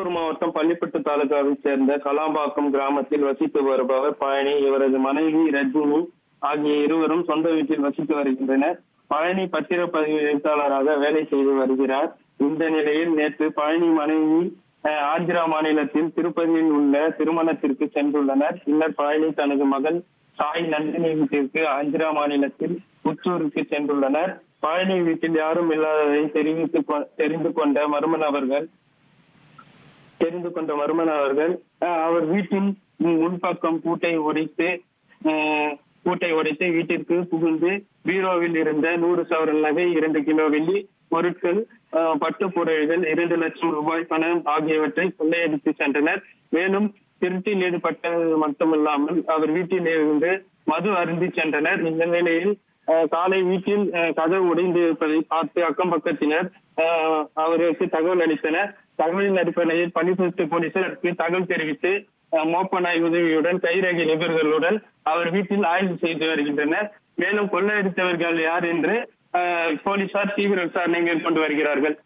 கடலூர் மாவட்டம் பள்ளிப்பட்டு தாலுகாவைச் சேர்ந்த கலாம்பாக்கம் கிராமத்தில் வசித்து வருபவர் பழனி. இவரது மனைவி ரஜினி ஆகிய இருவரும் சொந்த வீட்டில் வசித்து வருகின்றனர். பழனி பத்திரப்பதிவு எழுத்தாளராக வேலை செய்து வருகிறார். இந்த நிலையில் நேற்று பழனி மனைவி ஆந்திரா மாநிலத்தில் திருப்பதியில் உள்ள திருமணத்திற்கு சென்றுள்ளனர். பின்னர் பழனி தனது மகள் சாய் நந்தினி வீட்டிற்கு ஆந்திரா மாநிலத்தில் புத்தூருக்கு சென்றுள்ளனர். பழனி வீட்டில் யாரும் இல்லாததை தெரிந்து கொண்ட மர்ம நபர்கள் அவர் வீட்டின் முன்பக்கம் பூட்டை உடைத்து வீட்டிற்கு புகுந்து பீரோவில் இருந்த 100 சவரன் நகை, 2 கிலோ வெள்ளி பொருட்கள், பட்டு புடவைகள், 2 லட்சம் ரூபாய் பணம் ஆகியவற்றை கொள்ளையடித்து சென்றனர். மேலும் திருட்டில் ஈடுபட்டது மட்டுமில்லாமல் அவர் வீட்டில் இருந்து மது அருந்தி சென்றனர். இந்த நிலையில் காலை வீட்டில் கதவு உடைந்து இருப்பதை பார்த்து அக்கம் பக்கத்தினர் அவருக்கு தகவல் அளித்தனர். தகவலின் அடிப்படையில் பள்ளிப்பட்டு போலீசாருக்கு தகவல் தெரிவித்து மோப்ப நாய் உதவியுடன் கைரேகை நிபுணர்களுடன் அவர் வீட்டில் ஆய்வு செய்து வருகின்றனர். மேலும் கொள்ளையடித்தவர்கள் யார் என்று போலீசார் தீவிர விசாரணை மேற்கொண்டு வருகிறார்கள்.